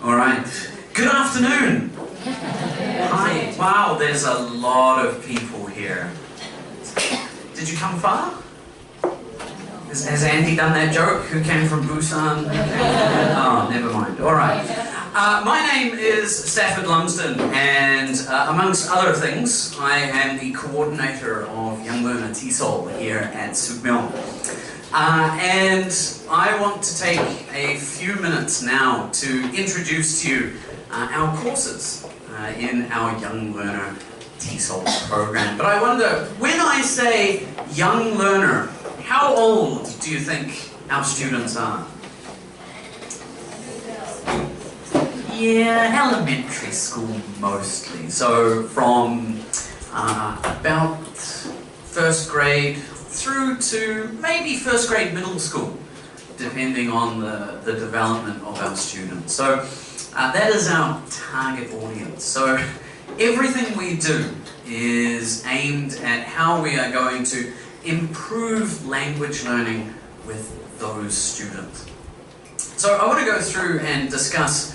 All right. Good afternoon. Hi. Wow, there's a lot of people here. Did you come far? Has Andy done that joke? Who came from Busan? Oh, never mind. All right. My name is Stafford Lumsden, and amongst other things, I am the coordinator of Young Learner Yl-Tesol here at Sukmyeong. And I want to take a few minutes now to introduce to you our courses in our Young Learner Yl-Tesol program. But I wonder, when I say young learner, how old do you think our students are? Yeah, elementary school mostly. So from about first grade through to maybe first grade middle school, depending on the development of our students. So that is our target audience. So everything we do is aimed at how we are going to improve language learning with those students. So I want to go through and discuss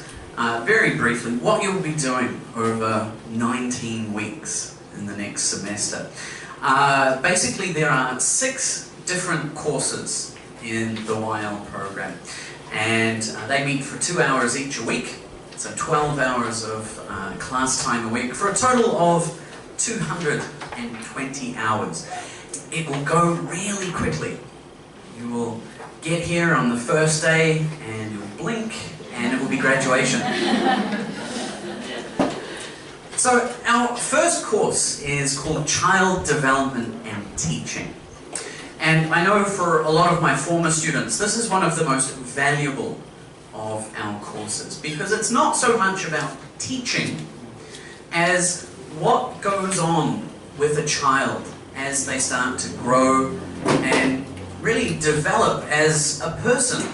very briefly what you'll be doing over 19 weeks in the next semester. Basically, there are 6 different courses in the Yl program, and they meet for 2 hours each a week, so 12 hours of class time a week, for a total of 220 hours. It will go really quickly. You will get here on the first day, and you'll blink, and it will be graduation. So our first course is called Child Development and Teaching. And I know for a lot of my former students, this is one of the most valuable of our courses, because it's not so much about teaching as what goes on with a child as they start to grow and really develop as a person,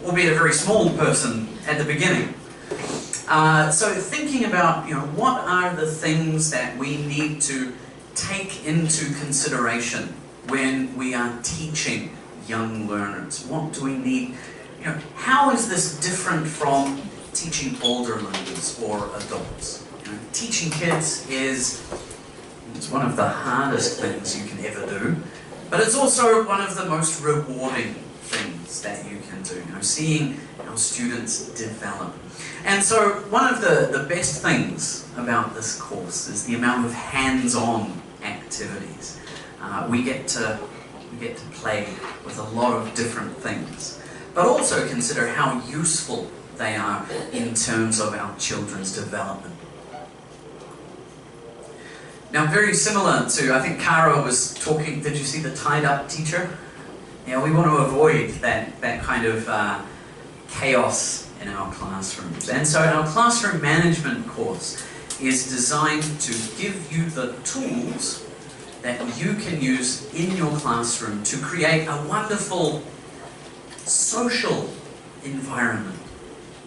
albeit a very small person at the beginning. So thinking about, what are the things that we need to take into consideration when we are teaching young learners? What do we need? How is this different from teaching older learners or adults? Teaching kids it's one of the hardest things you can ever do, but it's also one of the most rewarding things that you can do, seeing our students develop. And so one of the best things about this course is the amount of hands-on activities. We get to play with a lot of different things, but also consider how useful they are in terms of our children's development. Now, very similar to, I think Kara was talking, did you see the tied-up teacher? Yeah, we want to avoid that kind of chaos in our classrooms. And so our classroom management course is designed to give you the tools that you can use in your classroom to create a wonderful social environment.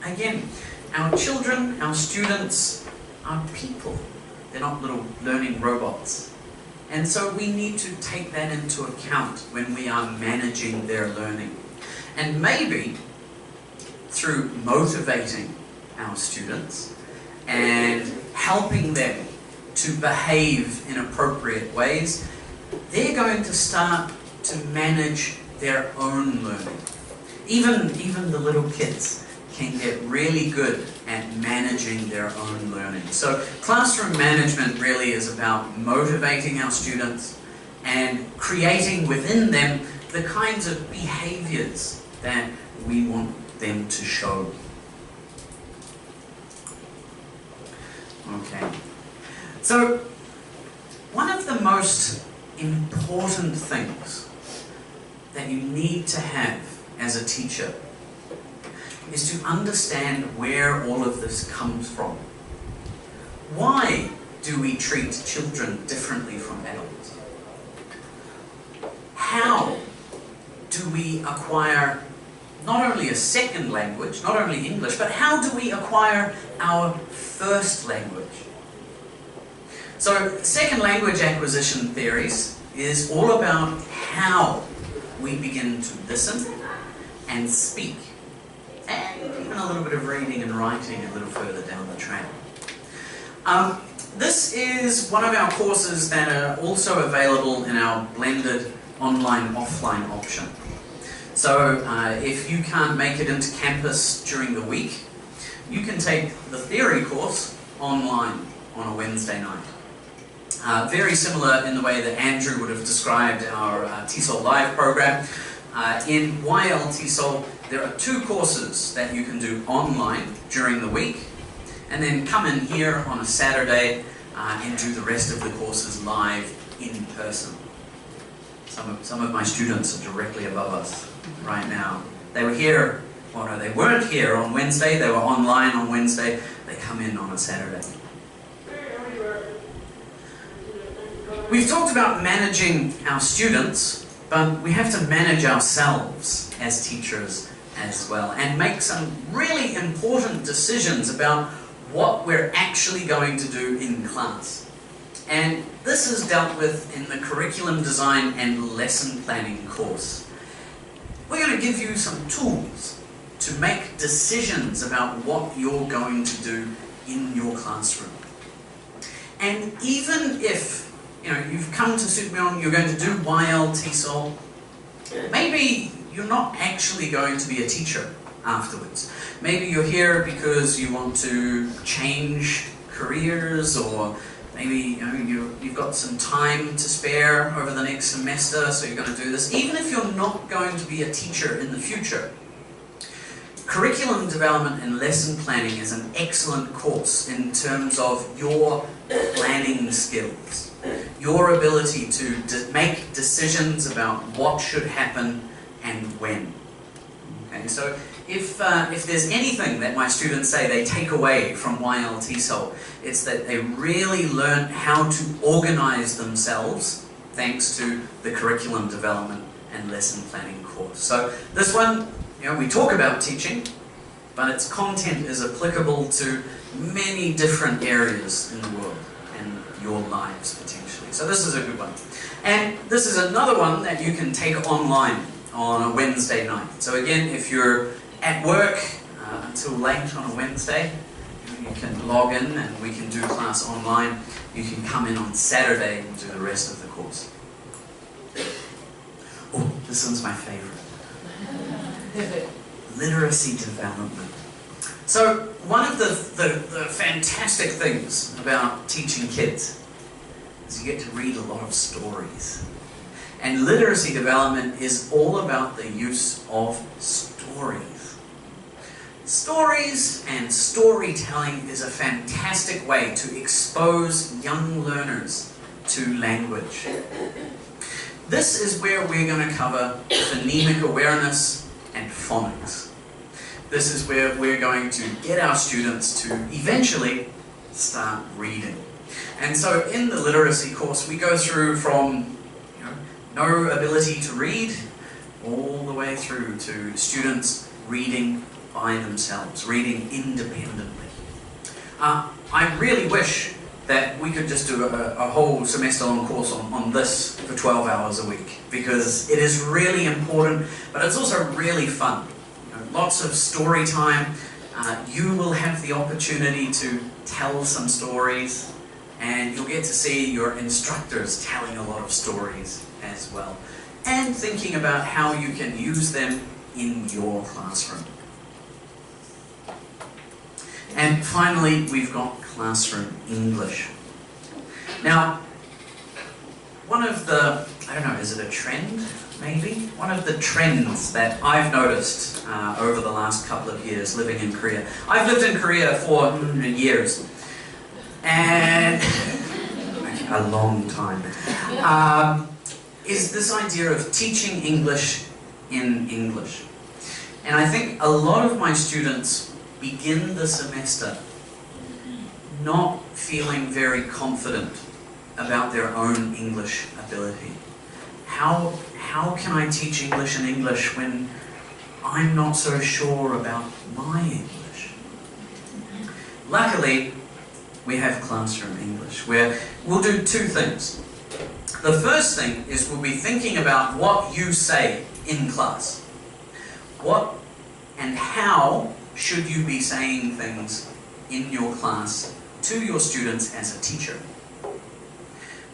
Again, our children, our students are people. They're not little learning robots. And so we need to take that into account when we are managing their learning. And maybe through motivating our students and helping them to behave in appropriate ways, they're going to start to manage their own learning. Even the little kids can get really good at managing their own learning. So classroom management really is about motivating our students and creating within them the kinds of behaviors that we want them to show. Okay. So one of the most important things that you need to have as a teacher is to understand where all of this comes from. Why do we treat children differently from adults? How do we acquire not only a second language, not only English, but how do we acquire our first language? So second language acquisition theories is all about how we begin to listen and speak, and even a little bit of reading and writing a little further down the track. This is one of our courses that are also available in our blended online-offline option. So if you can't make it into campus during the week, you can take the theory course online on a Wednesday night. Very similar in the way that Andrew would have described our Tesol Live program. In Yl-Tesol, there are 2 courses that you can do online during the week, and then come in here on a Saturday and do the rest of the courses live in person. Some of my students are directly above us right now. They were here, well no, they weren't here on Wednesday, they were online on Wednesday, they come in on a Saturday. We've talked about managing our students, but we have to manage ourselves as teachers as well, and make some really important decisions about what we're actually going to do in class. And this is dealt with in the curriculum design and lesson planning course. We're going to give you some tools to make decisions about what you're going to do in your classroom. And even if you've come to Supermion, you're going to do Yl-Tesol, maybe you're not actually going to be a teacher afterwards. Maybe you're here because you want to change careers, or maybe you've got some time to spare over the next semester, so you're going to do this. Even if you're not going to be a teacher in the future, curriculum development and lesson planning is an excellent course in terms of your planning skills, your ability to make decisions about what should happen and when. Okay, so if there's anything that my students say they take away from Yl-Tesol, it's that they really learn how to organize themselves thanks to the curriculum development and lesson planning course. So this one, we talk about teaching, but its content is applicable to many different areas in the world and your lives potentially. So this is a good one. And this is another one that you can take online on a Wednesday night. So again, if you're at work until late on a Wednesday, you can log in and we can do class online. You can come in on Saturday and do the rest of the course. Oh, this one's my favorite. Literacy development. So one of the fantastic things about teaching kids is you get to read a lot of stories. And literacy development is all about the use of stories. Stories and storytelling is a fantastic way to expose young learners to language. This is where we're going to cover phonemic awareness and phonics. This is where we're going to get our students to eventually start reading. And so in the literacy course, we go through from no ability to read all the way through to students reading by themselves, reading independently. I really wish that we could just do a whole semester-long course on this for 12 hours a week, because it is really important, but it's also really fun. Lots of story time. You will have the opportunity to tell some stories, and you'll get to see your instructors telling a lot of stories as well, and thinking about how you can use them in your classroom. And finally, we've got classroom English. Now, one of the, I don't know, is it a trend, maybe? One of the trends that I've noticed over the last couple of years living in Korea. I've lived in Korea for years, and a long time. Is this idea of teaching English in English. And I think a lot of my students begin the semester not feeling very confident about their own English ability. How can I teach English in English when I'm not so sure about my English? Luckily, we have classroom English, where we'll do two things. The first thing is we'll be thinking about what you say in class. What and how should you be saying things in your class to your students as a teacher.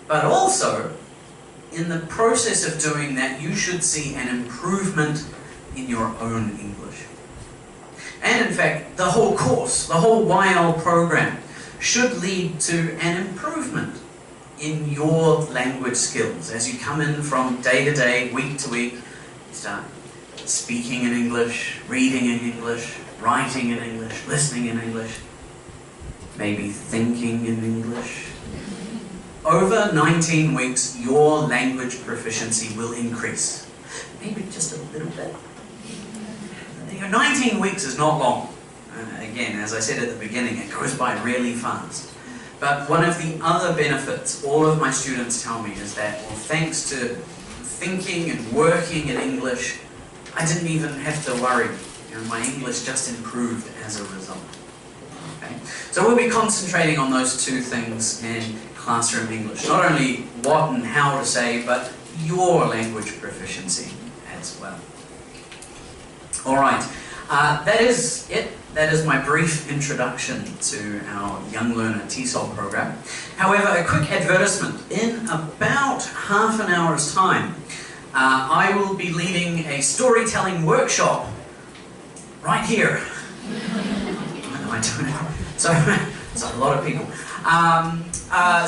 But also, in the process of doing that, you should see an improvement in your own English. And in fact, the whole course, the whole YL program, should lead to an improvement in your language skills. As you come in from day to day, week to week, you start speaking in English, reading in English, writing in English, listening in English, maybe thinking in English. Over 19 weeks, your language proficiency will increase. Maybe just a little bit. 19 weeks is not long. Again, as I said at the beginning, it goes by really fast. But one of the other benefits all of my students tell me is that, well, thanks to thinking and working in English, I didn't even have to worry. My English just improved as a result. Okay? So we'll be concentrating on those two things in classroom English. Not only what and how to say, but your language proficiency as well. Alright, that is it. That is my brief introduction to our Young Learner Yl-Tesol program. However, a quick advertisement. In about half an hour's time, I will be leading a storytelling workshop right here. I don't know. So a lot of people.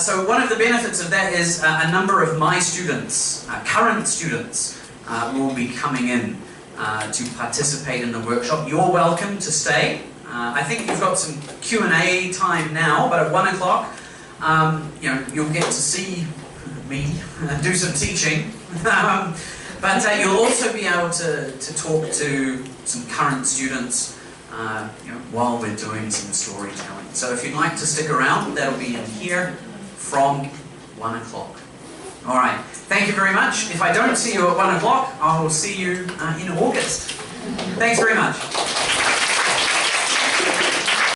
So one of the benefits of that is a number of my students, current students, will be coming in to participate in the workshop. You're welcome to stay. I think you've got some Q&A time now, but at 1 o'clock, you'll get to see me do some teaching. But you'll also be able to talk to some current students while we're doing some storytelling. So if you'd like to stick around, that'll be in here from 1 o'clock. Alright, thank you very much. If I don't see you at 1 o'clock, I'll see you in August. Thanks very much.